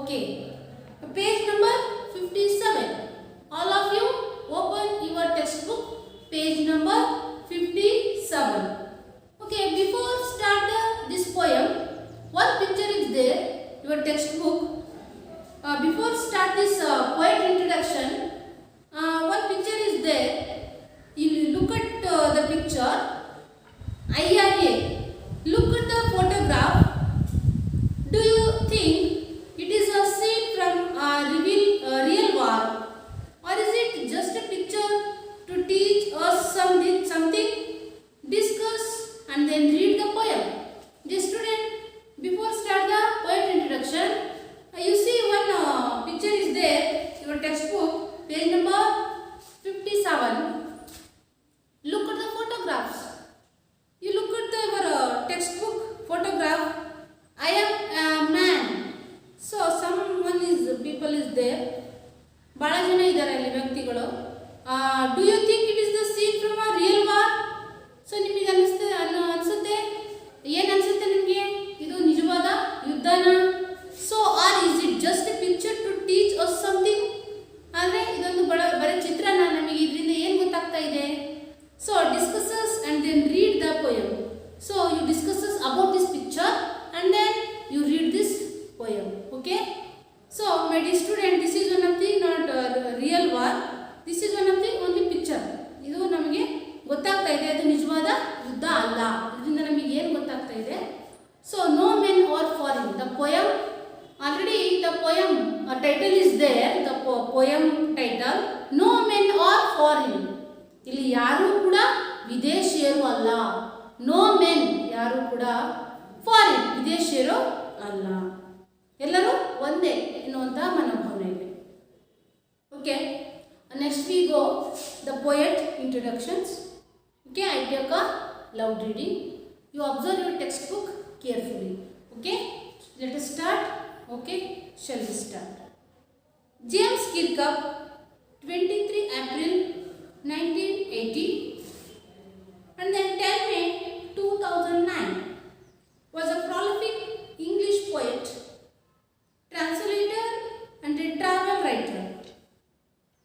Okay. Page number 57. All of you open your textbook. Page number 57. Okay, before start this poem, one picture is there, your textbook. Before start this poet introduction, one picture is there. You look at the picture. IRA. Look at the photograph. Do you think it is a scene from a real war, or is it just a picture to teach us something? Discuss and then read the poem. The student, before start the poet introduction, you see one picture is there. Your textbook, page number 57. Look at the photographs. You look at your textbook photograph. I am a man. So people is there. ಬಹಳ ಜನ ಇದ್ದಾರೆ ಅಲ್ಲಿ ವ್ಯಕ್ತಿಗಳು. Do you think it is the scene from a real war? So ನಿಮಗೆ ಅನಿಸುತ್ತೆ ಏನು ಅನಿಸುತ್ತೆ ನಿಮಗೆ ಇದು ನಿಜವಾದ ಯುದ್ಧನ? So or is it just a picture to teach us something? ಅಂದರೆ ಇದೊಂದು ಬರೀ ಚಿತ್ರನ, ನಮಗೆ ಇದರಿಂದ ಏನು ಗೊತ್ತಾಗ್ತಾ ಇದೆ? So discusses and then read the poem. So you discusses about this picture and then you read this poem. Okay? So my dear student, this is one of the not real war. This is one of the only picture. ಇದು ನಮಗೆ ಗೊತ್ತಾಗ್ತಾ ಇದೆ ಅದು ನಿಜವಾದ ಯುದ್ಧ ಅಲ್ಲ. ಇದರಿಂದ ನಮಗೆ ಏನು ಗೊತ್ತಾಗ್ತಾ ಇದೆ? So no men are falling. The poem already the poem title is there. The poem title No men are falling. ಇಲ್ಲಿ ಯಾರು ಕೂಡ ವಿದೇಶಿಯರು ಅಲ್ಲ. ನೋ ಮೆನ್ ಯಾರು ಕೂಡ ಫಾರಿನ್ ವಿದೇಶಿಯರು ಅಲ್ಲ, ಎಲ್ಲರೂ ಒಂದೇ ಎನ್ನುವಂತಹ ಮನೋಭಾವನೆ ಇದೆ. Okay, next we go the poet introductions. Okay, I take a loud reading. You observe your textbook carefully. Okay, let us start. Okay, shall we start. James Kirkup, 23 April 1980 and then 10 May 2009, was a prolific English poet, translator and a travel writer.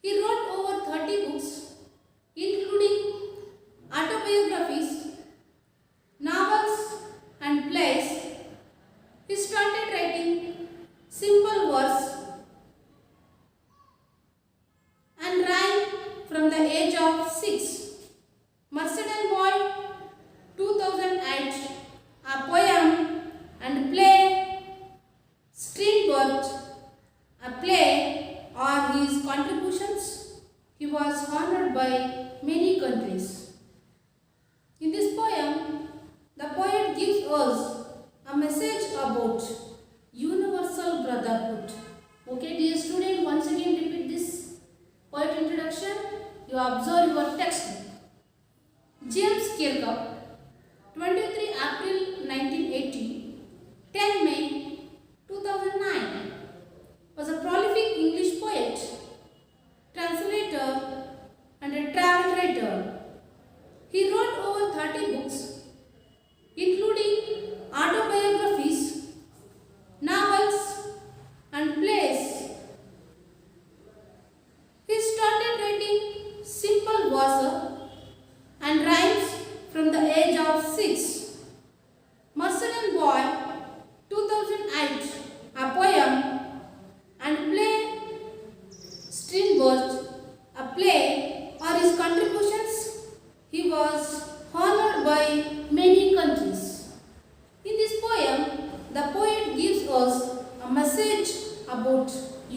He wrote over 30 books, including autobiographies, novels and plays. He started writing simple verse and rhyme from the age of 6. Mercenary Boy, 2008, a poem and play. Strindberg, a play, are his contributions. He was honored by many countries. In this poem, the poet gives us a message about universal brotherhood. Okay, dear student, once again repeat this poet introduction. You observe your textbook. James Kirkup, 23 April 1980, 10 May 2009, was a prolific English poet, translator and a travel writer. He wrote over 30 books, including autobiographies, novels and plays. He started writing simple verse and rhymes from the age of 6. Mercenary Boy, 2008, a poem and play. Strindberg, a play, are his contributions. He was honored by many countries. In this poem, the poet gives us a message about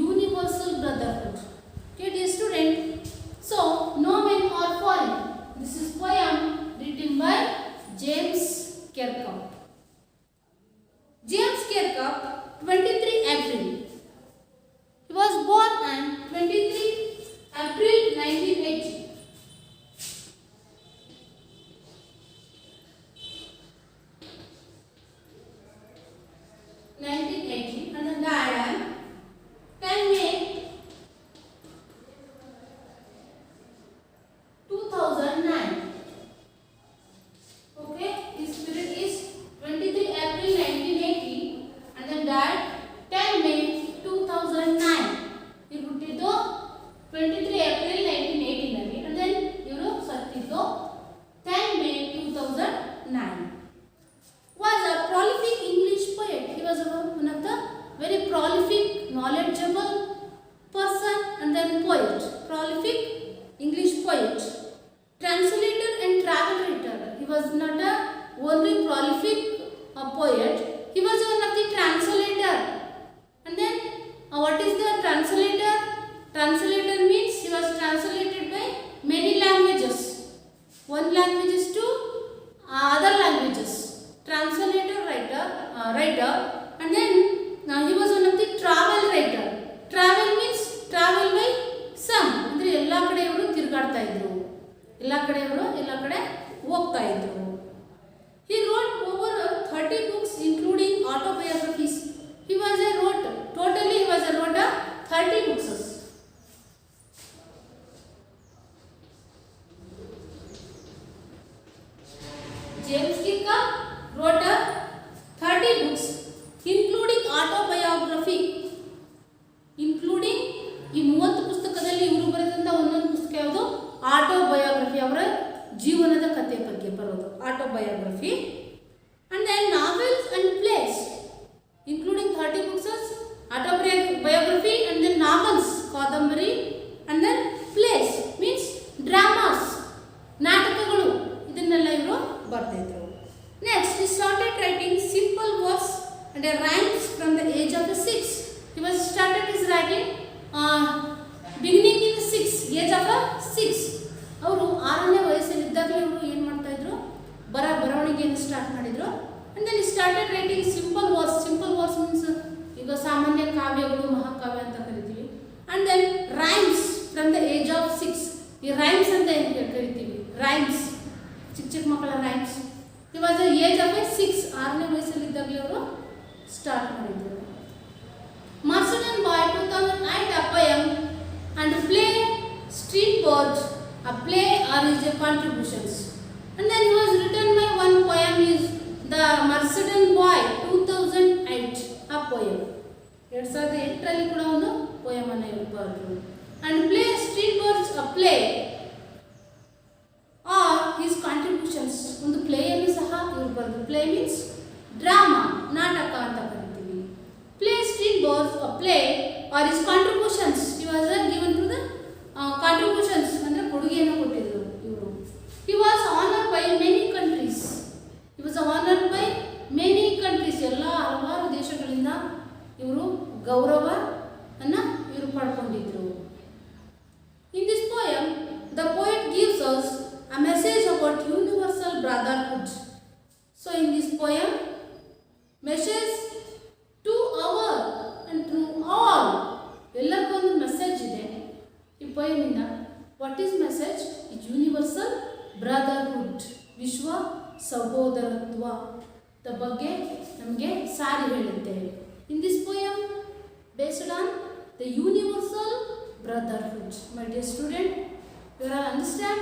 universal brotherhood. Okay, dear student, so no men are falling. This is poem written by James Kirkup. James Kirkup, 23 April. He was born on 23 April 1980. And then died on 10 May 2009. Okay, his spirit is 23 April 1980 and then died knowledgeable person, and then poet, prolific English poet, translator and travel writer. He was not a only prolific poet, he was one of the translator. And then what is the translator? Translator means he was translated by many languages, one languages to other languages. Translator writer, and then he was one of the travel writer. Travel means travel by some, ಅಂದರೆ ಎಲ್ಲ ಕಡೆ ಇವರು ತಿರುಗಾಡ್ತಾ ಇದ್ರು, ಎಲ್ಲ ಕಡೆ ಹೋಗ್ತಾ ಇದ್ರು. He wrote over 30 books including autobiographies. He was a wrote 30 books. James Kirker wrote 30 books including autobiography. Including ಈ 30 ಪುಸ್ತಕದಲ್ಲಿ ಇವರು ಬರೆದಂತ ಒಂದೊಂದು ಪುಸ್ತಕ ಯಾವುದು? ಆಟೋಬಯೋಗ್ರಫಿ, ಅವರ ಜೀವನದ ಕಥೆ ಬಗ್ಗೆ ಬರೋದು autobiography. And then novels and plays including 30 books autobiography, and then novels ಕಾದಂಬರಿ, and then plays means dramas, ನಾಟಕಗಳು, ಇದನ್ನೆಲ್ಲ ಇವರು ಬರ್ತಿದ್ರು. Next, he started writing simple verse and rhymes from the age of 6. He was started his writing beginning in 6, age of 6. ಅವರು 6ನೇ ವಯಸ್ಸಲ್ಲಿದ್ದಾಗಲೇ ಇವರು ಏನು ಮಾಡ್ತಾ ಇದ್ರು? ಬರವಣಿಗೆಯನ್ನು ಸ್ಟಾರ್ಟ್ ಮಾಡಿದ್ರು. and then he started writing simple verse means ಈಗ ಸಾಮಾನ್ಯ ಕಾವ್ಯಗಳು, ಮಹಾಕಾವ್ಯ ಅಂತ ಕರಿತೀವಿ. and then rhymes from the age of 6. ಈ rhymes ಅಂತ ಏನು ಕರಿತೀವಿ? rhymes, ಚಿಕ್ಕ ಮಕ್ಕಳ rhymes. he was the age of 6, 6ನೇ ವಯಸ್ಸಲ್ಲಿದ್ದಾಗಲೇ ಅವರು ಸ್ಟಾರ್ಟ್ ಮಾಡಿದ್ರು. Marston Boy 2008 a poem and play Street Bird, a play are his contributions. And then he was written by one poem is the Marston Boy 2008 a poem. 2008 ಕೂಡ ಒಂದು poem ಅನ್ನು ಇವರು ಬರೆದರು. And play Street Birds a play are his contributions. ಒಂದು play ಅನ್ನು ಸಹ ಇವರು ಬರೆದರು. Play means drama, ನಾಟಕ ಅಂತ ಕರೀತೀವಿ. Play Street Birds a play or his contributions. He was given to the contributions ಅಂದ್ರೆ ಕೊಡುಗೆಯನ್ನು ಕೊಟ್ಟಿದ್ರು ಇವರು. He was honored by many countries. He was honored by many countries. ಎಲ್ಲ ಹಲವಾರು ದೇಶಗಳಿಂದ ಇವರು ಗೌರವವನ್ನು ಇವರು ಪಡ್ಕೊಂಡಿದ್ರು. In this poem, the poet gives us a message about universal brotherhood. So in this poem, message to our and to all, ಎಲ್ಲರಿಗೂ ಒಂದು message ಇದೆ ಈ ಪೋಯಮಿಂದ. What is message? Universal brotherhood, ವಿಶ್ವ ಸಹೋದರತ್ವದ ಬಗ್ಗೆ ನಮಗೆ ಸಾರಿ ಹೇಳುತ್ತೆ. In this poem based on the universal brotherhood. My dear student, you all understand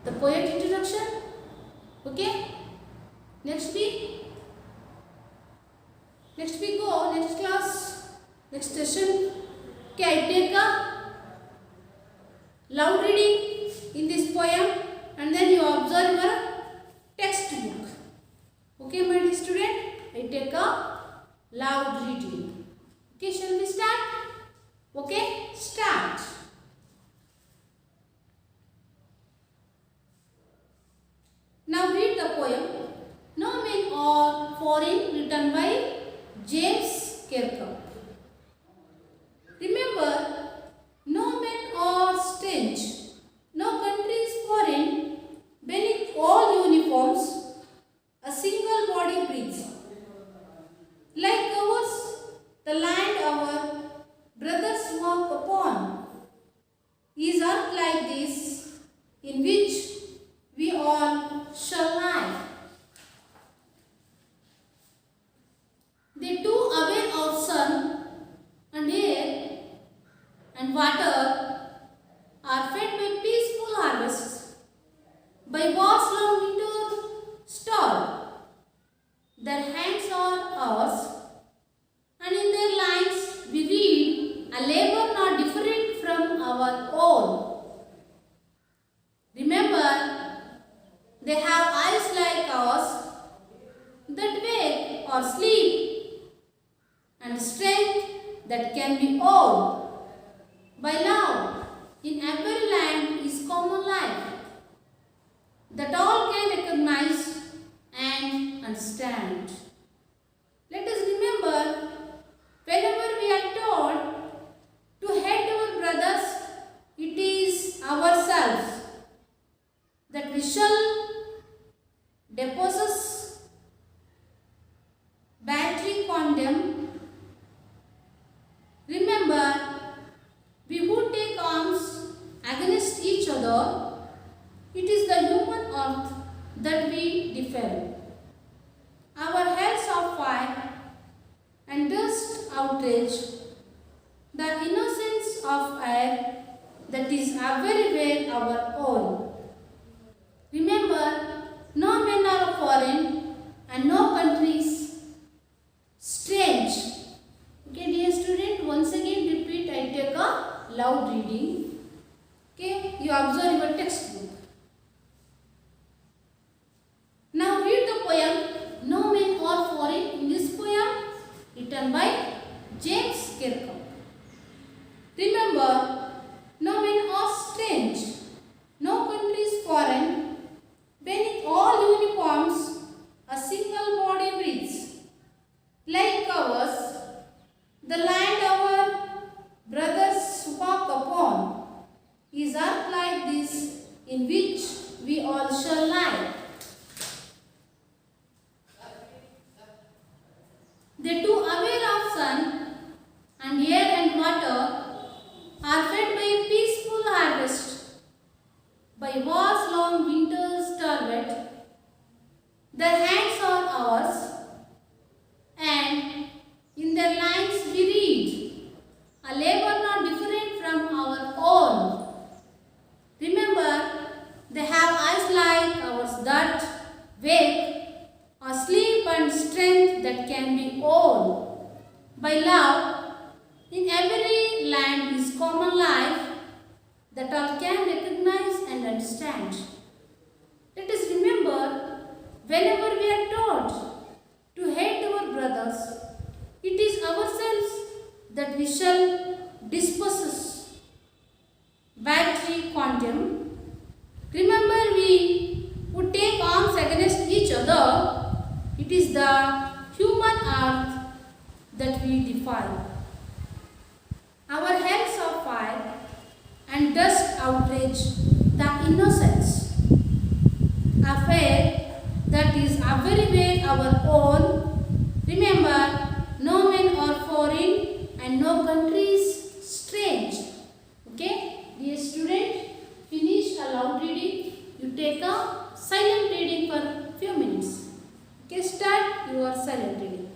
the poet introduction? Okay? Next week go, next class, next session. Okay, I take a loud reading in this poem and then you observe your textbook. Okay, my dear student, I take a loud reading. Okay, shall we start? Okay, start. Now read the poem No Men Are Foreign, written by James Kirker. Remember, no men are strange, no country is foreign. Beneath all uniforms, a single body breathes. Like ours, the land our brothers walk upon is earth like this, in which we all shall lie. They too aware of sun and air and water are fed by peaceful harvests, by war's long winter stall. Their hands are ours, and in their lines we read a labor not different from our own. Remember, they have eyes like ours that wake or sleep, and strength that can be owned by love in every land is common life that all can recognize and understand. Let us remember, whenever we are told to hate our brothers, it is ourselves that we shall depossess, battery, condemn. Remember, we who take arms against each other, it is the human earth that we defend. Our hells of fire and dust outrage, the innocence of air that is everywhere our own. Remember, no men are foreign and no countries strange. Okay, dear student, once again repeat, I take a loud reading. Okay, you observe your textbook. Now read the poem No Men Are Foreign in this poem written by James Kirkham. Remember, no men are strange, no country is foreign. Beneath all uniforms, a single body breathes. Like ours, the land our brothers walk upon is earth like this in which we all shall lie. The two aware of sun and air and water are fed by peaceful harvest, by war's long winter's turbid. Their hands are ours, and in their lines we read a labor not different from our own. Remember, they have eyes like ours that wake, or sleep and strength that can be owned by love. In every land is common life that all can recognize and understand. Let us remember, whenever we are taught to hate our brothers, it is ourselves that we shall dispossess, battery, condemn. Remember, we who take arms against each other, it is the human earth that we defy. Our hells of fire and dust outrage the innocence, a fate that is everywhere our own. Remember, no men are foreign and no country is strange. Okay, dear student, finish a loud reading. You take a silent reading for few minutes. Okay, start your silent reading.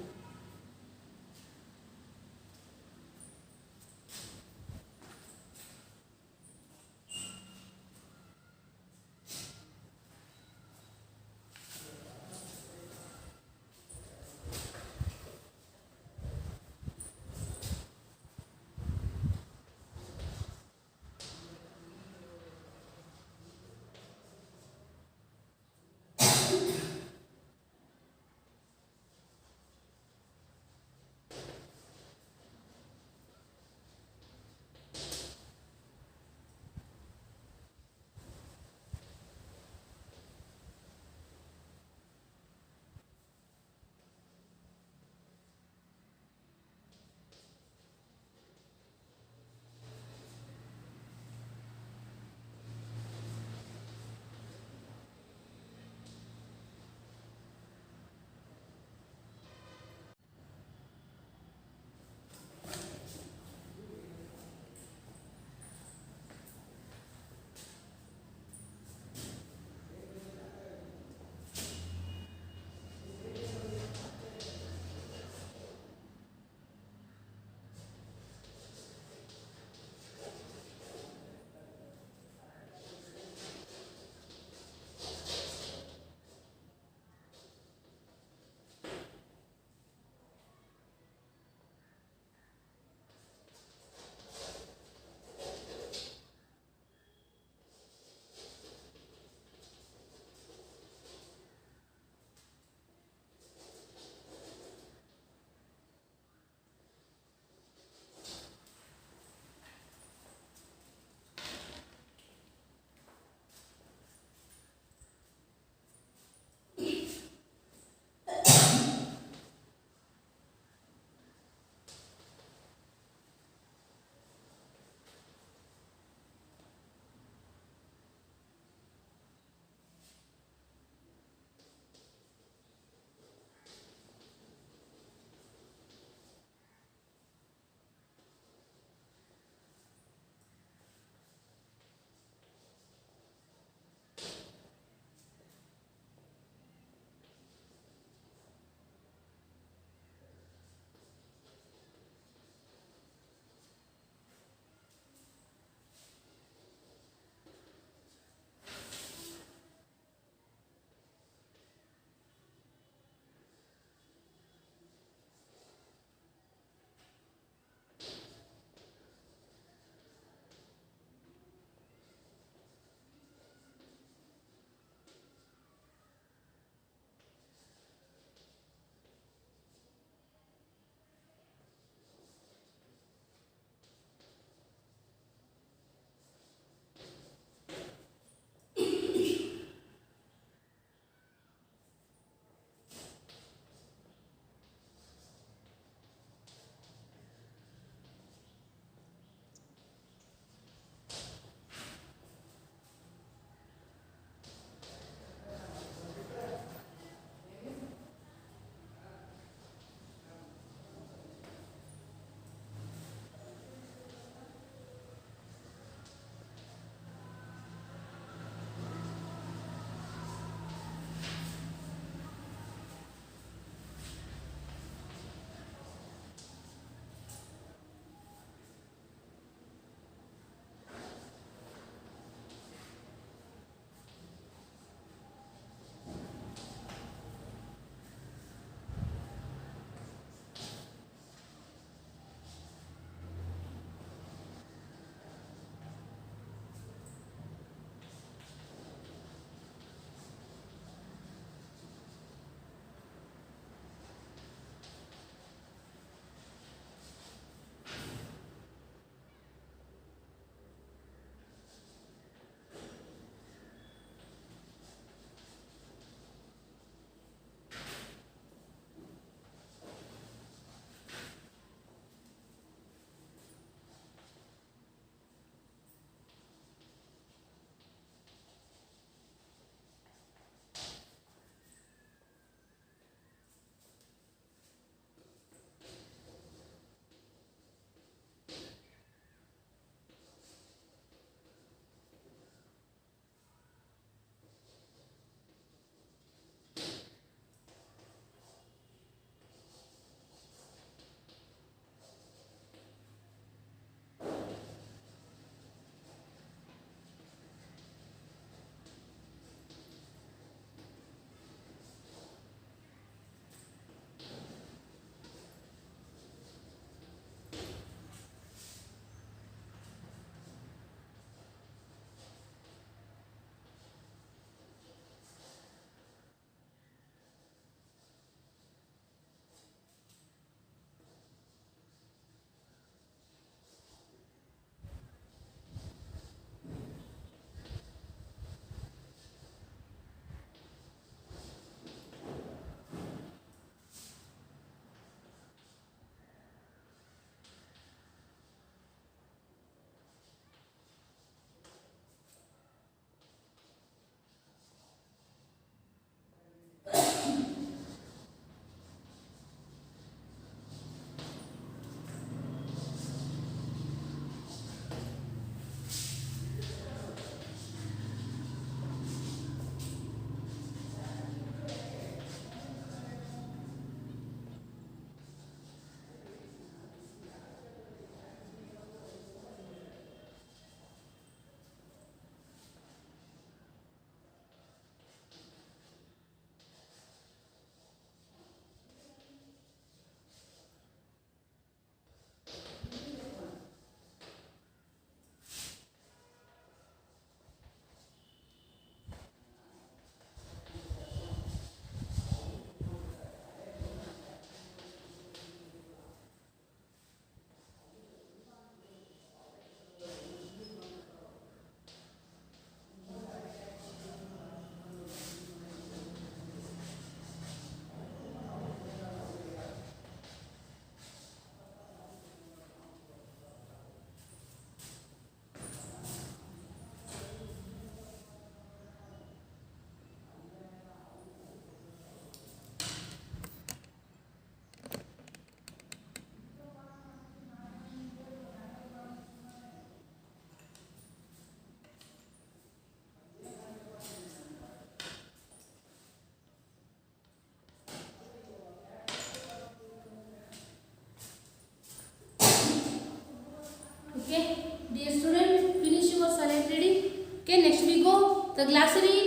Okay, next we go the glossary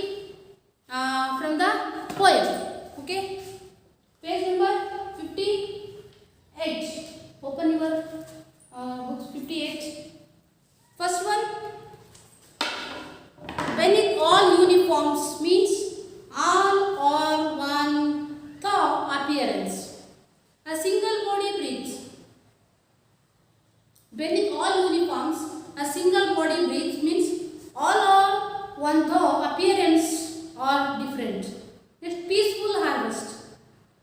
from the poem. Okay, page number 58. Open your books 58. First one, beneath all uniforms means all or one thought appearance. A single body breathes. Beneath all uniforms, a single body breathes means all or one thought appearance are different. Next, peaceful harvest.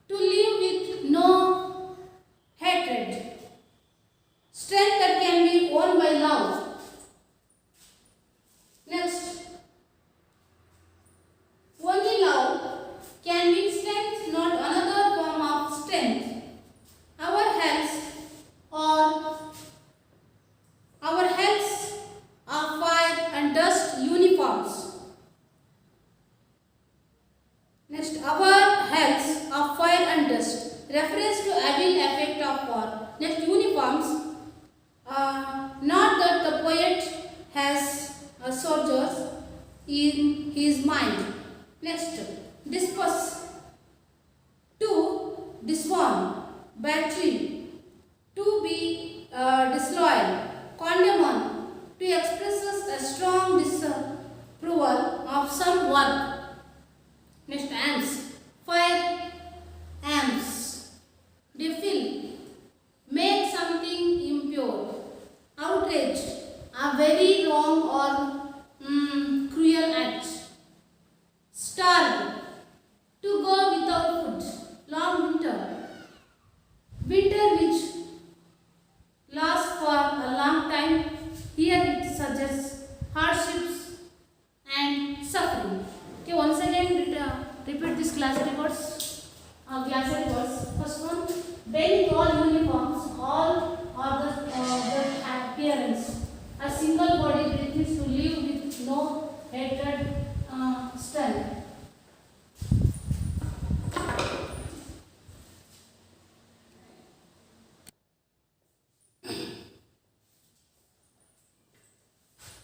To live with no hatred. Strength that can be won by love. Next, only love can be strength, not another form of strength. Our health are fire and dust uniforms. Next, our health are fire and dust refers to evil effect of war. Next, uniforms. Not that the poet has soldiers in his mind. Next, disperse. To disarm, battery. To be disloyal, condemn. To express a strong disapproval of some work. Next, amps. Fire amps. Defile. Make something impure. Outrage. A very wrong or cruel act. Starve. To go without food. Long winter. Winter which lasts for a long time. Here it suggests hardships and suffering. Okay, once again repeat this glossary words. First one, beneath all uniforms, all are the appearance. A single body breathes to live with no hatred, strength.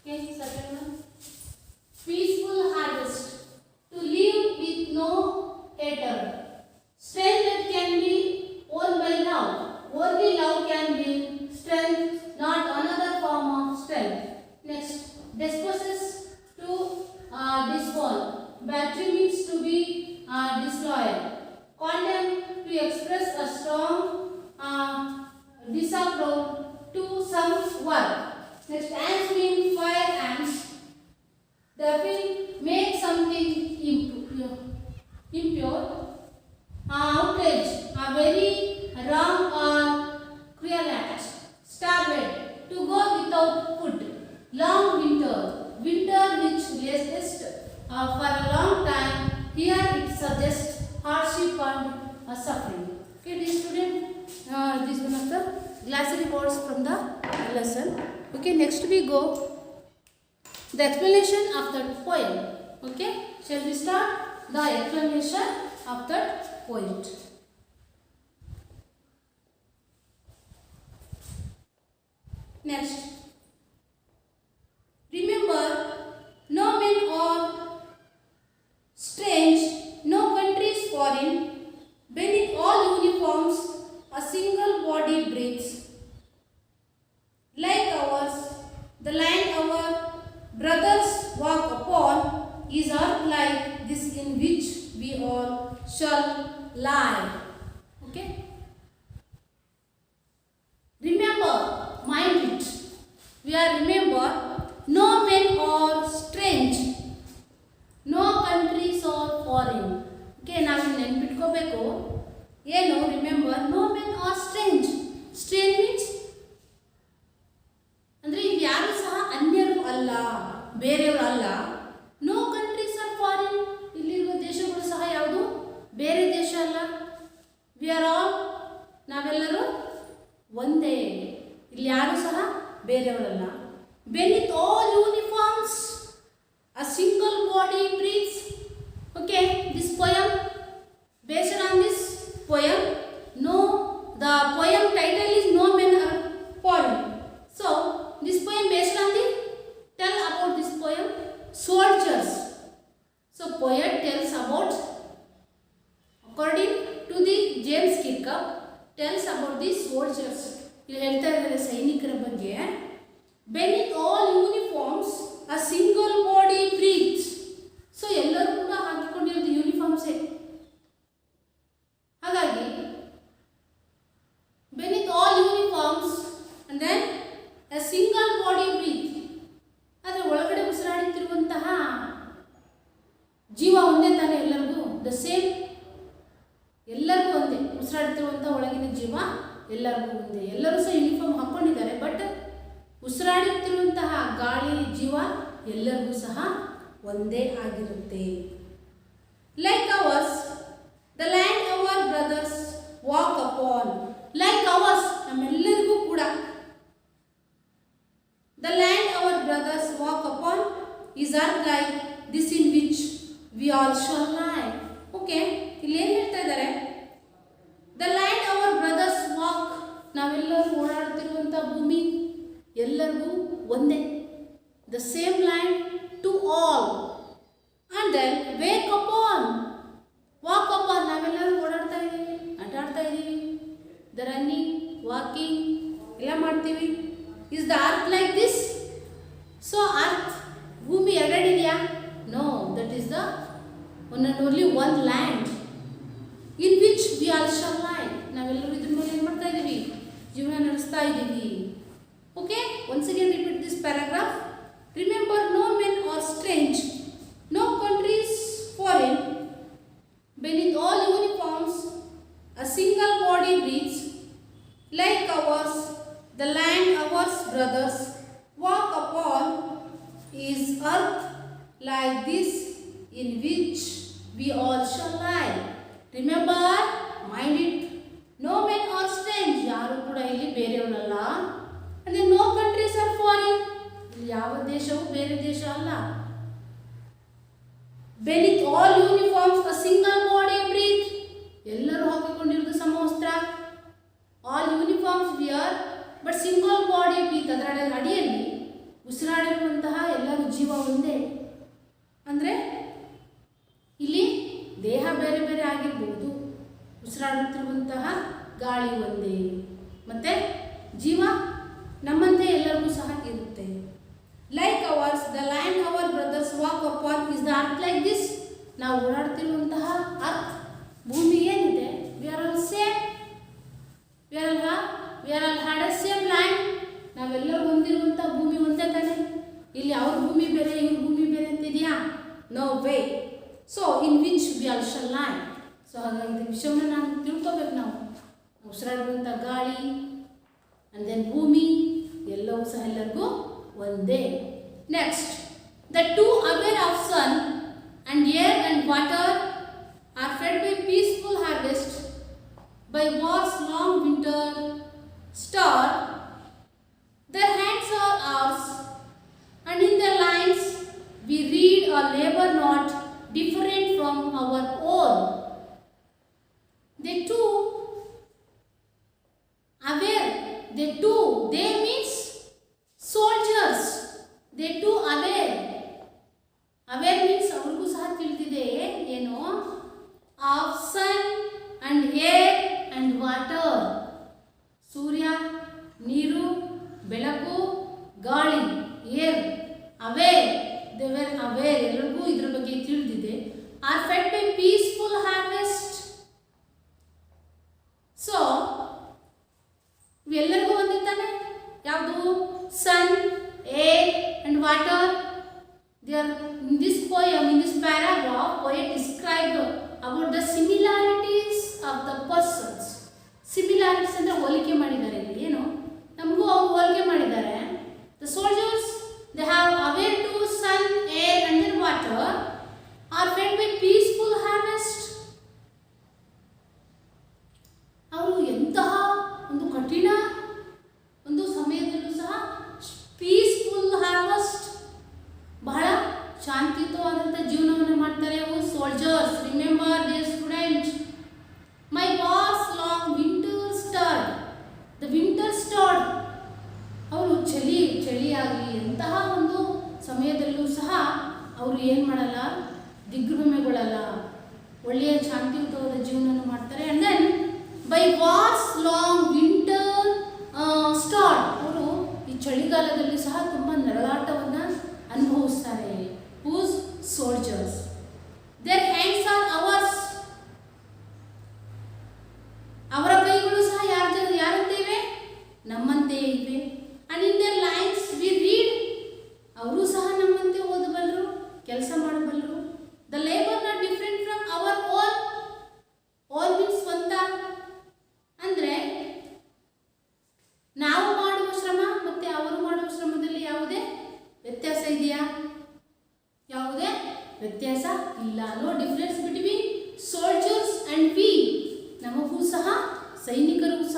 Okay, second one. Peaceful harvest. To live with no hatred. Strength that can be won by love. Only love can be strength, not another form of strength. Next, disposes to disball. Battery means to be disloyal. Condemn to express a strong disapproval to some work. Next, ants mean fire ants. Defile, make something impure. Outrage, a very wrong or cruel act. Starved, to go without food. Long winter, winter which lasts for a long time. Here it suggests hardship and suffering. Okay, dear student, this is one of the glossary words from the lesson. Okay, next we go the explanation of the poem. Okay, shall we start the explanation of the poet? Next, remember, no men are strange, no country is foreign. Beneath all uniforms, a single body breathes. Like ours, the land our brothers walk upon is earth like this in which we all shall lie. Okay? Remember, mind it. We are remember, no men are strange, no countries are foreign. Okay, ನಾವು ನೆನ್ಪಿಟ್ಕೋಬೇಕು ಏನು remember no men are strange. Strange means ಅಂದರೆ ಇಲ್ಲಿ ಯಾರು ಸಹ ಅನ್ಯರು ಅಲ್ಲ, ಬೇರೆಯವರು ಅಲ್ಲ. ನೋ ಕಂಟ್ರೀಸ್ ಆರ್ ಫಾರಿನ್, ಇಲ್ಲಿರುವ ದೇಶಗಳು ಸಹ ಯಾವುದು ಬೇರೆ ದೇಶ ಅಲ್ಲ. ವಿ ಆರ್ ಆಲ್, ನಾವೆಲ್ಲರೂ ಒಂದೇ, ಇಲ್ಲಿ ಯಾರು ಸಹ ಬೇರೆಯವರಲ್ಲ. Beneath all uniforms a single body breathes. Okay, this poem based on this poem, no, the poem title is No Men Are Foreign. So this poem based on the, tell about this poem. About the soldiers. ಇಲ್ಲಿ ಹೇಳ್ತಾ ಇದ್ದಾರೆ ಸೈನಿಕರ ಬಗ್ಗೆ. Beneath all uniforms a single body breathes. So ಎಲ್ಲರೂ ಕೂಡ ಹಾಕಿಕೊಂಡಿರೋದು ಯೂನಿಫಾರ್ಮ್ಸೇ. ಹಾಗಾಗಿ beneath all uniforms and then a single body breath. ಆದರೆ ಒಳಗಡೆ ಉಸಿರಾಡುತ್ತಿರುವಂತಹ ಜೀವ ಒಂದೇ ತಾನೇ ಎಲ್ಲರಿಗೂ, ದ ಸೇಮ್, ಎಲ್ಲರಿಗೂ ಒಂದೇ. ಉಸಿರಾಡ್ತಿರುವಂಥ ಒಳಗಿನ ಜೀವ ಎಲ್ಲರಿಗೂ ಒಂದೇ. ಎಲ್ಲರೂ ಸಹ ಯೂನಿಫಾರ್ಮ್ ಹಾಕ್ಕೊಂಡಿದ್ದಾರೆ, ಬಟ್ ಉಸಿರಾಡುತ್ತಿರುವಂತಹ ಗಾಳಿ ಜೀವ ಎಲ್ಲರಿಗೂ ಸಹ ಒಂದೇ ಆಗಿರುತ್ತೆ. Like ours the land our brothers walk upon. Like ours, ನಮ್ಮೆಲ್ಲರಿಗೂ ಕೂಡ the land our brothers walk upon is earth like this in which we all shall lie. Okay, ಇಲ್ಲಿ ಏನು ಹೇಳ್ತಾ ಇದ್ದಾರೆ? The land our brothers walk, ನಾವೆಲ್ಲರೂ ಓಡಾಡ್ತಿರುವಂಥ ಭೂಮಿ ಎಲ್ಲರಿಗೂ ಒಂದೇ. The same land to all. And then wake upon, walk upon, ನಾವೆಲ್ಲರೂ ಓಡಾಡ್ತಾ ಇದ್ದೀವಿ, ಆಟ ಆಡ್ತಾ ಇದ್ದೀವಿ. ದ ರನ್ನಿಂಗ್, ವಾಕಿಂಗ್ ಎಲ್ಲ ಮಾಡ್ತೀವಿ. Is the earth like this? So earth, ಭೂಮಿ ಎರಡಿದೆಯಾ? No, that is the one and only one land in which we all shall lie. ನಾವೆಲ್ಲರೂ ಇದ್ರ ಮೇಲೆ ಏನು ಮಾಡ್ತಾ ಇದ್ದೀವಿ? ಜೀವನ ನಡೆಸ್ತಾ ಇದ್ದೀವಿ. Okay, once again repeat this paragraph. Remember, no men are strange, no countries foreign, beneath all uniforms a single body breathes. Like ours, the land ours brothers walk upon is earth like this in which we all shall lie. Remember, mind it, no men are strange, ಯಾರು ಕೂಡ ಇಲ್ಲಿ ಬೇರೆಯವರಲ್ಲ. and then no countries are foreign, ಇಲ್ಲಿ ಯಾವ ದೇಶವೂ ಬೇರೆ ದೇಶ ಅಲ್ಲ. beneath all uniforms a single body breathe, ಎಲ್ಲರೂ ಹಾಕಿಕೊಂಡಿರುವುದು ಸಮವಸ್ತ್ರ. all uniforms wear but single body breathe, ಅದರ ಅಡಿಯಲ್ಲಿ ಉಸಿರಾಡಿರುವಂತಹ ಎಲ್ಲರೂ ಜೀವ ಒಂದೇ. ಅಂದರೆ ಇಲ್ಲಿ ದೇಹ ಬೇರೆ ಬೇರೆ ಆಗಿರ್ಬೋದು, ಉಸಿರಾಡುತ್ತಿರುವಂತಹ ಗಾಳಿ ಒಂದೇ, ಮತ್ತು ಜೀವ ನಮ್ಮಂತೆ ಎಲ್ಲರಿಗೂ ಸಹ ಇರುತ್ತೆ. Like ours the land our brothers walk upon is the earth like this. ನಾವು ಓಡಾಡ್ತಿರುವಂತಹ ಅರ್ತ್, ಭೂಮಿ ಏನಿದೆ, we are all same, we are all had a same land. ನಾವೆಲ್ಲರೂ ಹೊಂದಿರುವಂಥ ಭೂಮಿ ಒಂದೇ ತಾನೆ. ಇಲ್ಲಿ ಅವ್ರ ಭೂಮಿ ಬೇರೆ, ಇವ್ರ ಭೂಮಿ ಬೇರೆ ಅಂತಿದೆಯಾ? No way. So in which we all shall lie. So ಹಾಗಾಗಿ ಈ ವಿಷಯವನ್ನು ನಾವು ತಿಳ್ಕೊಬೇಕು. ನಾವು ಉಸಿರಾಡುವಂಥ ಗಾಳಿ ಆ್ಯಂಡ್ ದೆನ್ ಭೂಮಿ ಎಲ್ಲವೂ ಸಹ ಎಲ್ಲರಿಗೂ ಒಂದೇ. Next, the too aware of sun and air and water are fed by peaceful harvest, by war's long winter star. Their hands are ours, and in their lines we read a labor not different from our own. They too aware, they means soldiers. They too aware. Aware means ಅವ್ರಿಗೂ ಸಹ ತಿಳಿದಿದೆ ಏನು? Of sun and air and water, ಸೂರ್ಯ, ನೀರು, ಬೆಳಕು, ಗಾಳಿ, air, aware, ದೇವರ್ aware, ಎಲ್ಲರಿಗೂ ಇದ್ರ ಬಗ್ಗೆ ತಿಳಿದಿದೆ. Are fed by peaceful harvest. So ಇವೆಲ್ಲರಿಗೂ ಹೊಂದಿದ್ದಾನೆ ಯಾವುದು? Sun, air and water. They are in this poem, in this paragraph, poet described about the similarities of the persons. Similarities ಅಂದ್ರೆ ಹೋಲಿಕೆ ಮಾಡಿದ್ದಾರೆ. ಇಲ್ಲಿ ಏನು ನಮಗೂ ಅವ್ರು ಹೋಲಿಕೆ ಮಾಡಿದ್ದಾರೆ. The soldiers, they have aware to sun, air and then water, are fed by peaceful harvest. ಅವರು ಎಂತಹ ಒಂದು ಕಠಿಣ ಒಂದು ಸಮಯದಲ್ಲೂ ಸಹ ಪೀಸ್ಫುಲ್ ಹಾರ್ವೆಸ್ಟ್, ಬಹಳ ಶಾಂತಿಯುತವಾದಂಥ ಜೀವನವನ್ನು ಮಾಡ್ತಾರೆ ಅವರು soldiers. Remember dear student, my wars long winter start.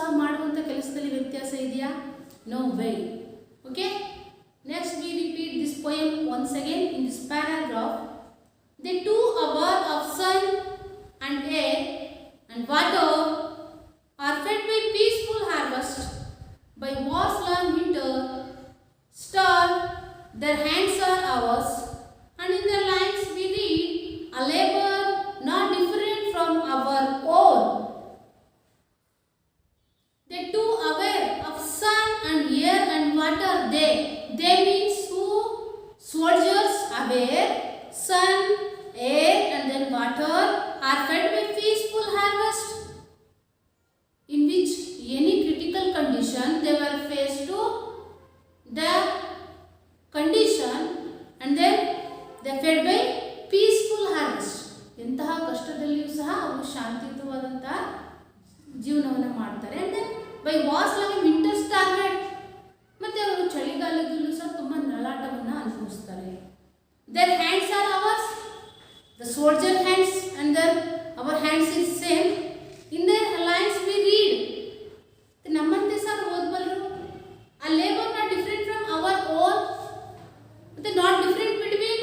ಸಹ ಮಾಡುವಂಥ ಕೆಲಸದಲ್ಲಿ ವ್ಯತ್ಯಾಸ ಇದೆಯಾ? No way. Okay, next we repeat this poem once again in this paragraph. The 2 hours of sun and air and water are fed by peaceful harvest, by war's long winter. Star, their hands are ours, and in their lines we read a labor not different from our own. The 2 hours of sun and air and water, they means who? Soldiers aware, sun, air and then water are fed by peaceful harvest, in which any critical condition they were faced to the condition and then they fed by peaceful harvest. ಎಂತಹ ಕಷ್ಟದಲ್ಲಿಯೂ ಸಹ ಅವರು ಶಾಂತಿಯುತವಾದಂತಹ ಜೀವನವನ್ನು ಮಾಡ್ತಾರೆ. and then by wars like winter started, ಮತ್ತೆ ಅವರು ಚಳಿಗಾಲದಲ್ಲೂ ಸಹ ತುಂಬ ನರಳಾಟವನ್ನು ಅನುಭವಿಸ್ತಾರೆ. their hands are ours, the soldier hands and then our hands is same. in their lines we read, ನಮ್ಮಂತೆ sir ಓದಬಲ್ಲರು. a labor not different from our own, but not different between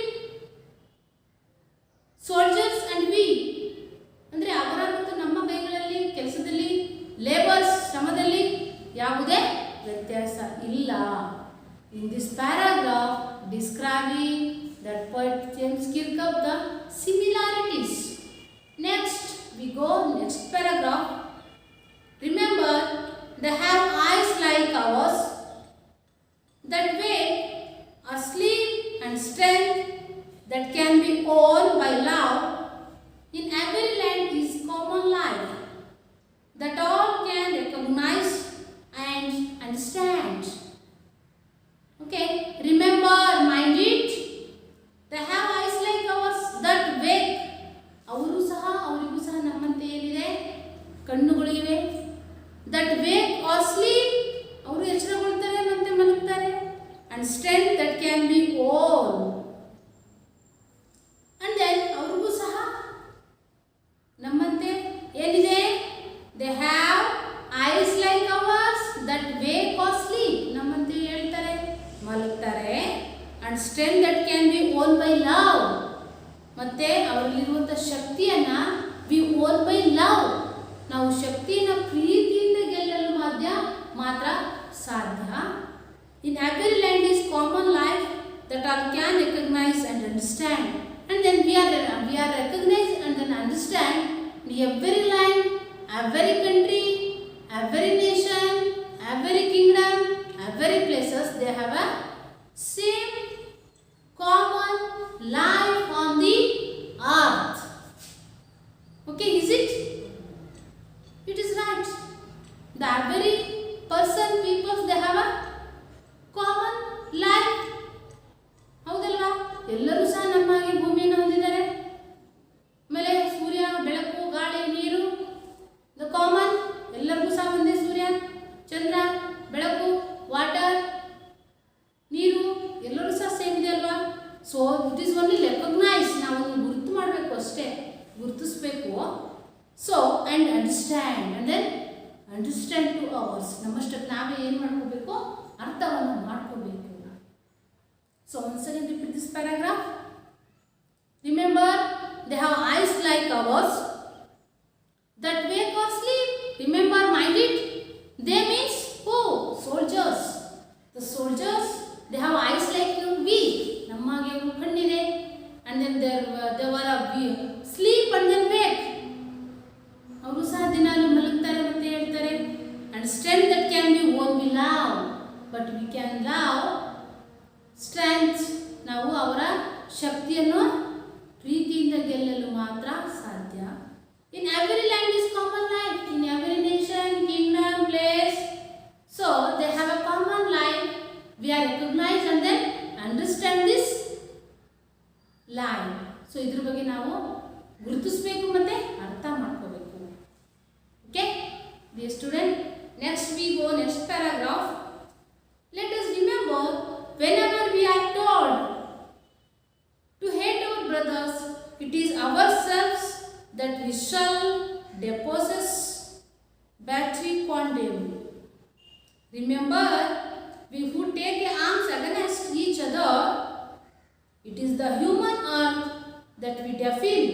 soldiers and we. ಅಂದರೆ ಅವರ ಮತ್ತು ನಮ್ಮ ಕೈಗಳಲ್ಲಿ ಕೆಲಸದಲ್ಲಿ labours ಶ್ರಮದಲ್ಲಿ ಯಾವುದೇ ವ್ಯತ್ಯಾಸ ಇಲ್ಲ. in this paragraph describing that poet James Kirkup the similarities. Next we go next paragraph. Remember, they have eyes like ours that wake or sleep and strength that can be owned by love. In every land is common life that all can recognize and understand. Okay, remember, mind it. They have eyes like ours that wake. ಅವರಿಗೂ ಸಹ ನಮ್ಮಂತೆ ಏನಿದೆ, ಕಣ್ಣುಗಳಿವೆ. that wake or sleep, ಅವರು ಎಚ್ಚರಗೊಳ್ತಾರೆ ಮತ್ತೆ ಮಲಗ್ತಾರೆ. and strength that can be owned. and then ಅವರಿಗೂ ಸಹ ನಮ್ಮಂತೆ ಏನಿದೆ, they have eyes like ours that wake or sleep, ನಮ್ಮಂತೆ ಹೇಳ್ತಾರೆ ಮಲಗ್ತಾರೆ. and strength that can be owned by love, ಮತ್ತೆ ಅವರಲ್ಲಿರುವಂಥ ಶಕ್ತಿಯನ್ನ we own by love, ನಾವು ಶಕ್ತಿಯನ್ನು ಪ್ರೀತಿಯಿಂದ ಗೆಲ್ಲಲು ಮಾತ್ರ ಸಾಧ್ಯ. in every land is common life that all can recognize and understand. and then we are recognized and then understand in every land, every country, every nation, every kingdom, every places they have a same common life on the earth. Okay, is it? It is right. The every person, people, they have a common life. ಹೌದಲ್ವಾ? ಎಲ್ಲರೂ ಸಹ ನಮ್ಮ ಹಾಗೆ ಭೂಮಿಯನ್ನು ಹೊಂದಿದ್ದಾರೆ. ಆಮೇಲೆ ಸೂರ್ಯ, ಬೆಳಕು, ಗಾಳಿ, ನೀರು, ದ ಕಾಮನ್, ಎಲ್ಲರಿಗೂ ಸಹ ಒಂದೇ ಸೂರ್ಯ, ಚಂದ್ರ, ಬೆಳಕು, ವಾಟರ್, ನೀರು, ಎಲ್ಲರೂ ಸಹ ಸೇಮ್ ಇದೆ ಅಲ್ವಾ? So it is only recognise, ನಾವು ಗುರುತು ಮಾಡಬೇಕು ಅಷ್ಟೇ, ಗುರುತಿಸ್ಬೇಕು. So and understand, and then understand to ours, ನಮ್ಮಷ್ಟಕ್ಕೆ ನಾವೇ ಏನು ಮಾಡ್ಕೋಬೇಕು, ಅರ್ಥವನ್ನು ಮಾಡ್ಕೋಬೇಕು. So once again repeat this paragraph. Remember, they have eyes like ours that wake or sleep. Remember, mind it. They means who? Soldiers. The soldiers, they have eyes like we. ನಮ್ಮಾಗೆ ಕಣ್ಣಿದೆ. and then they were sleep and then wake. ಅವರು ಸಹ ದಿನಾಲು ಮಲಗ್ತಾರೆ ಮತ್ತೆ ಹೇಳ್ತಾರೆ. and strength that can be won we love, but we can love strength, ನಾವು ಅವರ ಶಕ್ತಿಯನ್ನು ಪ್ರೀತಿಯಿಂದ ಗೆಲ್ಲಲು ಮಾತ್ರ ಸಾಧ್ಯ. in every land is common life, in every nation, kingdom, place, so they have a common life. We are recognized and then understand this life. so ಇದ್ರ ಬಗ್ಗೆ ನಾವು ಗುರುತಿಸಬೇಕು ಮತ್ತೆ ಅರ್ಥ ಮಾಡ್ಕೋಬೇಕು. okay dear student, next we go next paragraph. let us remember, whenever we are told to hate our brothers, it is ourselves that we shall depossess battery condemn. Remember, we who take arms against each other, it is the human earth that we defend.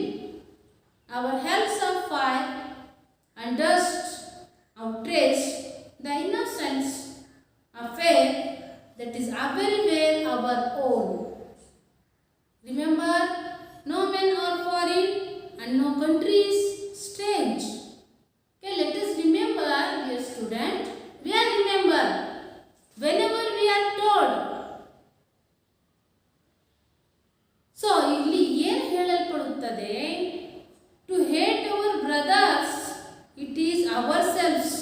Our hells of fire and dust outrage the innocence affair that is everywhere our own. Remember, no men are foreign and no country is strange. Okay, let us remember, dear student, we are remember whenever we are told. So ಇಲ್ಲಿ ಏನು ಹೇಳಲ್ಪಡುತ್ತದೆ? To hate our brothers it is ourselves.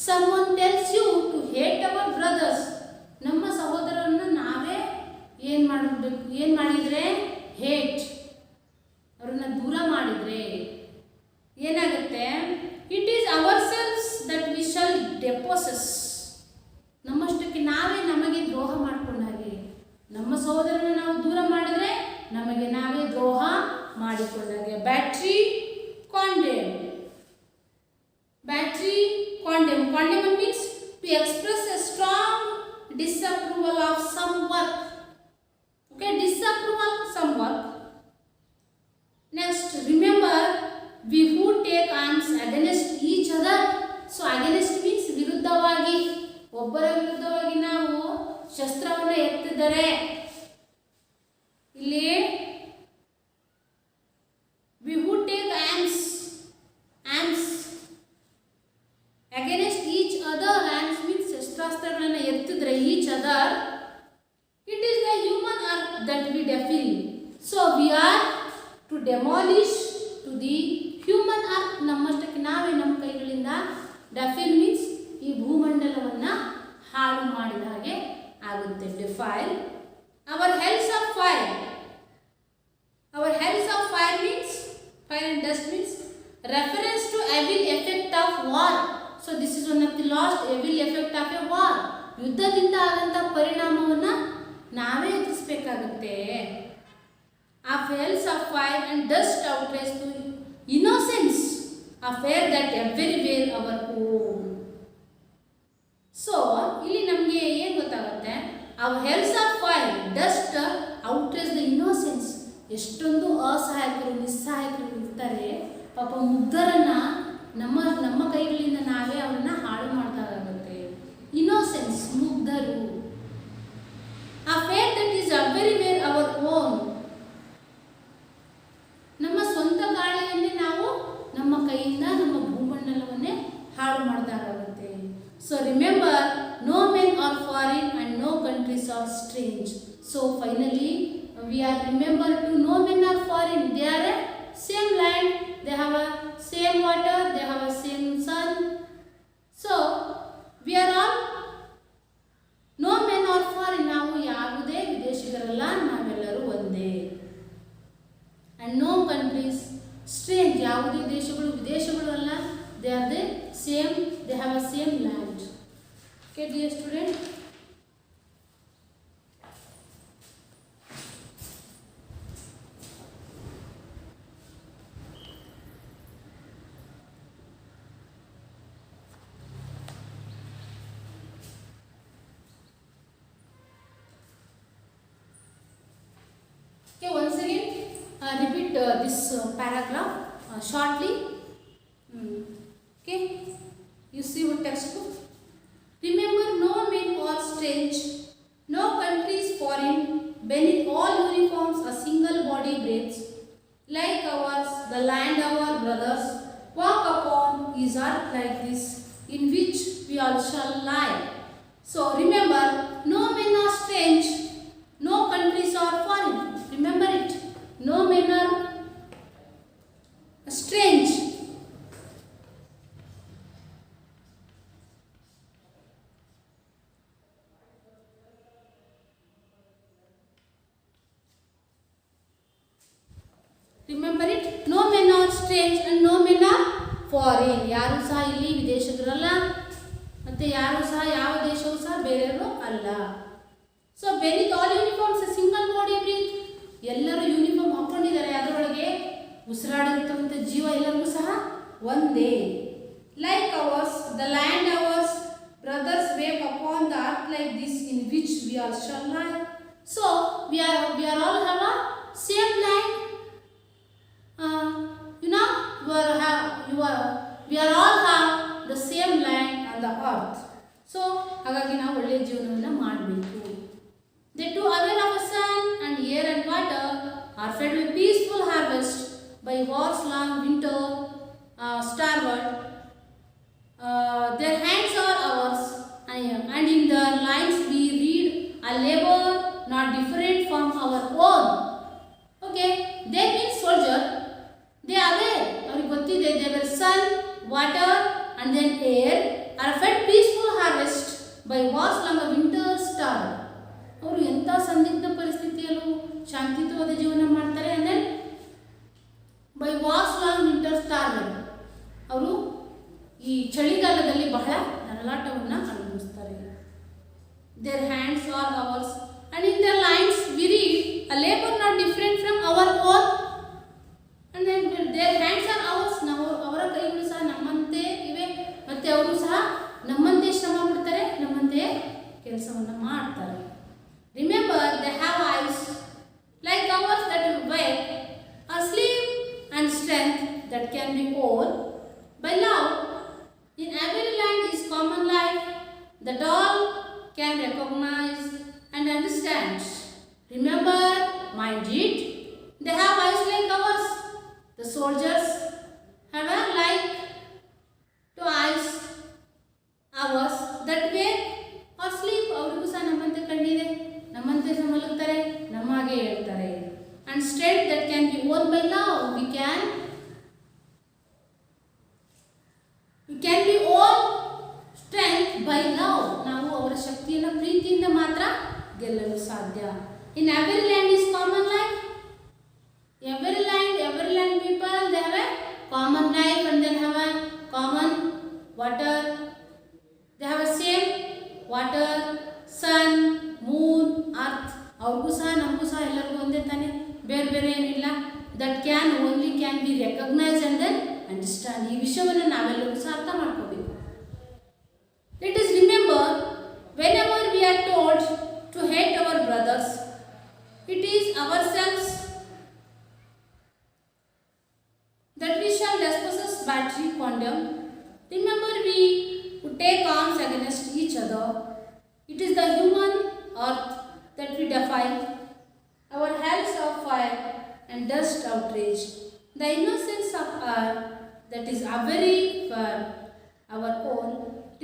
someone tells you to hate our brothers. ನಮ್ಮ ಸಹೋದರರನ್ನು ನಾವೇ ಏನು ಮಾಡಿದ್ರೆ hate ಅವರನ್ನ ದೂರ ಮಾಡಿದ್ರೆ ಏನಾಗುತ್ತೆ? It is ourselves that we shall dispossess. ನಮ್ಮಷ್ಟಕ್ಕೆ ನಾವೇ ನಮಗೆ ದ್ರೋಹ ಮಾಡ್ಕೊಂಡ ಹಾಗೆ. ನಮ್ಮ ಸಹೋದರನ ನಾವು ದೂರ ಮಾಡಿದ್ರೆ ನಮಗೆ ನಾವೇ ದ್ರೋಹ ಮಾಡಿಕೊಂಡಾಗೆ. Betray condemn. Betray condemn. Condemn means to express a strong disapproval of some work. Okay, disapproval some work. Next, remember, we who take arms against each other. So against means ವಿರುದ್ಧವಾಗಿ, ಒಬ್ಬರ ವಿರುದ್ಧವಾಗಿ ನಾವು ಶಸ್ತ್ರವನ್ನು ಎತ್ತಿದರೆ ಇಲ್ಲಿ we who take arms against each other. Arms means ಶಸ್ತ್ರಾಸ್ತ್ರಗಳನ್ನು ಎತ್ತಿದ್ರೆ each other. It is the human earth that we defend. So we are to demolish to the human earth. ನಮ್ಮಷ್ಟಕ್ಕೆ ನಾವೇ ನಮ್ಮ ಕೈಗಳಿಂದ defend means ಈ ಭೂಮಂಡಲವನ್ನು ಹಾಳು ಮಾಡಿದ ಹಾಗೆ ಆಗುತ್ತೆ. defile. Our hells of fire. Our hells of fire means fire and dust means reference to evil effect of war. So this is one of the last evil effect of a war. ಯುದ್ಧದಿಂದ ಆದಂತ ಪರಿಣಾಮವನ್ನು ನಾವೇ ಎದುರಿಸಬೇಕಾಗುತ್ತೆ. Of hells of fire and dust outrage to innocence affair that everywhere our own. So ಇಲ್ಲಿ ನಮಗೆ ಏನು ಗೊತ್ತಾಗುತ್ತೆ? Our hells of fire, dust outrage the innocence. ಎಷ್ಟೊಂದು ಅಸಹಾಯಕರು ನಿಸ್ಸಹಾಯಕರು ಇರ್ತಾರೆ ಪಾಪ. ಮುಗ್ಧರನ್ನ ನಮ್ಮ ಕೈಗಳಿಂದ ನಾವೇ ಅವರನ್ನ ಹಾಳು ಮಾಡ್ದಾಗುತ್ತೆ. Innocence, ಮುಗ್ಧರು. affair that is everywhere our own. ನಮ್ಮ ಸ್ವಂತ ಗಾಳಿಯನ್ನೇ ನಾವು ನಮ್ಮ ಕೈಯಿಂದ ನಮ್ಮ ಭೂಮಂಡಲವನ್ನೇ ಹಾಳು ಮಾಡ್ದಾಗುತ್ತೆ. So remember, no men are foreign and no countries are strange. So finally we are remembered to no men are foreign. They are a same land, they have a same water, they have a same sun. So we are all no men are foreign. ನಾವು ಯಾವುದೇ ವಿದೇಶಿಗರಲ್ಲ, ನಾವೆಲ್ಲರೂ ಒಂದೇ. and no countries strange. ಯಾವುದೇ ದೇಶಗಳು ವಿದೇಶಗಳು ಅಲ್ಲ. they are the same, they have a same land. Okay dear student, okay, once again repeat this paragraph shortly. Okay, you see what textbook. Remember, no men are strange, no country is foreign. Beneath all uniforms a single body breathes. Like ours, the land of our brothers walk upon is earth like this, in which we all shall lie. So remember, no men are strange, no countries are foreign. Remember it. No men are strange. Remember it. No men are strange and no men are foreign. ಯಾರು ಸಹ ಇಲ್ಲಿ ವಿದೇಶಿಗರಲ್ಲ ಮತ್ತೆ ಯಾರು ಸಹ ಯಾವ ದೇಶವೂ ಸಹ ಬೇರೆಯವರು ಅಲ್ಲ. So beneath all uniforms a single body breathe. ಎಲ್ಲರೂ ಯೂನಿಫಾರ್ಮ್ ಹಾಕೊಂಡಿದ್ದಾರೆ, ಅದರೊಳಗೆ ಉಸಿರಾಡಿರ್ತಕ್ಕಂಥ ಜೀವ ಎಲ್ಲರಿಗೂ ಸಹ ಒಂದೇ. Like ours, the land ours, brothers wake upon like this in which we all shall lie. So we are all have a same land. We are all have the same land on the earth. So ಹಾಗಾಗಿ ನಾವು ಒಳ್ಳೆಯ ಜೀವನವನ್ನು ಮಾಡಬೇಕು. They too aware of the sun and air and water are fed with peaceful harvest by war's long winter starward. Their hands are ours, and in their lines we read a labor not different from our own. Okay, they mean soldier. They are aware. ಅವ್ರಿಗೆ ಗೊತ್ತಿದೆ they were sun, water, and then air are fed peaceful harvest by war's long winter star. ಅವರು ಎಂಥ ಸಂದಿಗ್ಧ ಪರಿಸ್ಥಿತಿಯಲ್ಲೂ ಶಾಂತಿಯುತವಾದ ಜೀವನ ಮಾಡ್ತಾರೆ. ಅಂದರೆ by war's long winter starved ಅವರು ಈ ಚಳಿಗಾಲದಲ್ಲಿ ಬಹಳ ನರಳಾಟವನ್ನು ಅನುಭವಿಸ್ತಾರೆ. Their hands are ours and in their lines we read a labour not different from our own. And their hands are ours. ನಾವು ಅವರ ಕೈಗಳು ಸಹ ನಮ್ಮಂತೆ ಇವೆ ಮತ್ತು ಅವರು ಸಹ ನಮ್ಮಂತೆ ಶ್ರಮ ಪಡ್ತಾರೆ, ನಮ್ಮಂತೆ ಕೆಲಸವನ್ನು ಮಾಡ್ತಾರೆ. Remember, they have eyes like ours that will wake, or sleep and strength that can be old by love. In every land is common life that all can recognize and understand. Remember, mind it, they have eyes like ours. The soldiers have a like to eyes ours that wake or sleep. ಅವರಿಗೂ ಸಹ ನಮ್ಮಂತೆ ಕಣ್ಣಿದೆ, ನಮ್ಮಂತೆ ಮಲಗ್ತಾರೆ, ನಮ್ಮ ಹಾಗೆ ಹೇಳ್ತಾರೆ. And strength that can be won by love. We can be won strength by love. ನಾವು ಅವರ ಶಕ್ತಿಯನ್ನು ಪ್ರೀತಿಯಿಂದ ಮಾತ್ರ ಗೆಲ್ಲಲು ಸಾಧ್ಯ. In every land is common life. Every land people they have a common life and then have a common water. They have a same water, sun, moon, earth. ಅವ್ರಿಗೂ ಸಹ ನಮಗೂ ಸಹ ಎಲ್ಲರಿಗೂ ಒಂದೇ ತಾನೆ, ಬೇರೆ ಬೇರೆ ಏನಿಲ್ಲ. That can only can be recognise and then understand. ಈ ವಿಷಯವನ್ನು ನಾವೆಲ್ಲರೂ ಸಹ ಅರ್ಥ ಮಾಡ್ಕೋಬೇಕು. Let us remember, whenever we are told to hate our brothers, it is ourselves that we shall dispossess, battery, condemn. Remember, we would take arms against each other. It is the human earth that we defy, our hells of fire and dust outrage, the innocence of earth that is very for our own.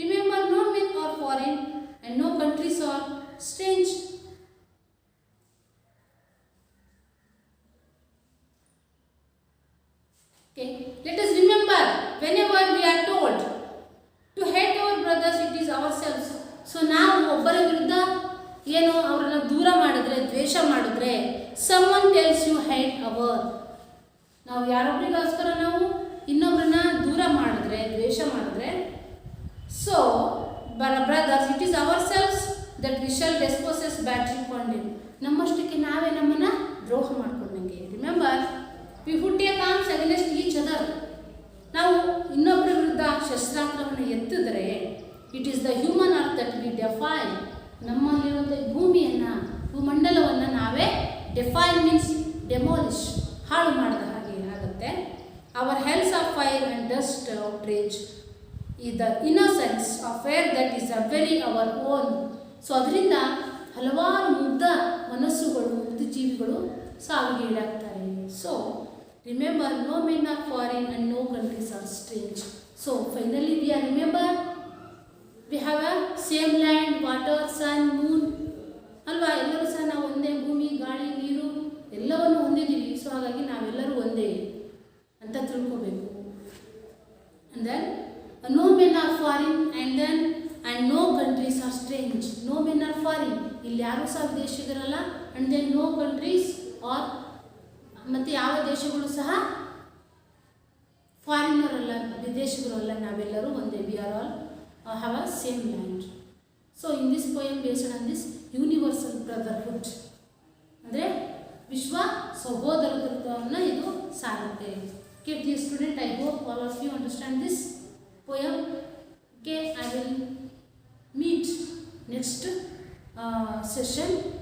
Remember, no men are foreign and no countries are strange. Okay, let us remember, whenever we are told to hate our brothers, it is ourselves. ಸೊ ನಾವು ಒಬ್ಬರ ವಿರುದ್ಧ ಏನು ಅವರನ್ನು ದೂರ ಮಾಡಿದ್ರೆ, ದ್ವೇಷ ಮಾಡಿದ್ರೆ, someone tells you hate our. ನಾವು ಯಾರೊಬ್ಬರಿಗೋಸ್ಕರ ನಾವು ಇನ್ನೊಬ್ಬರನ್ನ ದೂರ ಮಾಡಿದ್ರೆ, ದ್ವೇಷ ಮಾಡಿದ್ರೆ, so brothers, it is ourselves that we shall dispossess, betray, condemn. ನಮ್ಮಷ್ಟಕ್ಕೆ ನಾವೇ ನಮ್ಮನ್ನು ದ್ರೋಹ ಮಾಡ್ಕೊಂಡಂಗೆ. Remember, we would take arms against each other. ನಾವು ಇನ್ನೊಬ್ಬರ ವಿರುದ್ಧ ಶಸ್ತ್ರಾಸ್ತ್ರವನ್ನು ಎತ್ತಿದ್ರೆ, it is the human earth that we defy. ನಮ್ಮಲ್ಲಿರುವಂಥ ಭೂಮಿಯನ್ನು, ಭೂಮಂಡಲವನ್ನು ನಾವೇ ಡೆಫೈ ಮೀನ್ಸ್ ಡೆಮಾಲಿಷ್, ಹಾಳು ಮಾಡಿದ ಹಾಗೆ ಆಗುತ್ತೆ. Our hells of fire and dust outrage ಈ the innocence of air that is a very our own. So ಅದರಿಂದ ಹಲವಾರು ಮುಗ್ಧ ಮನಸ್ಸುಗಳು, ಮುಗ್ಧ ಜೀವಿಗಳು ಸಾವಿಗೆ ಈಡಾಗ್ತಾರೆ. So remember, no men are foreign and no countries are strange. So finally we are remember, we have a same land, water, sun, moon ಅಲ್ವಾ? ಎಲ್ಲರೂ ಸಹ ನಾವು ಒಂದೇ, ಭೂಮಿ, ಗಾಳಿ, ನೀರು ಎಲ್ಲವನ್ನು ಹೊಂದಿದ್ದೀವಿ. ಸೊ ಹಾಗಾಗಿ ನಾವೆಲ್ಲರೂ ಒಂದೇ ಅಂತ ತಿಳ್ಕೋಬೇಕು. And then no men are foreign and no countries are strange. No men are foreign, ಇಲ್ಲಿ ಯಾರೂ ಸಹ ವಿದೇಶಿಗರಲ್ಲ. And then no countries are, ಮತ್ತು ಯಾವ ದೇಶಗಳು ಸಹ ಫಾರಿನರ್ ಅಲ್ಲ, ವಿದೇಶಿಗರು ಅಲ್ಲ, ನಾವೆಲ್ಲರೂ ಒಂದೇ. We are all have a same land. So in this poem based on this universal brotherhood, ಅಂದರೆ ವಿಶ್ವ ಸಹೋದರತ್ವವನ್ನು ಇದು ಸಾರುತ್ತೆ. Okay, dear student, I hope all of you understand this poem. Okay, I will meet next session.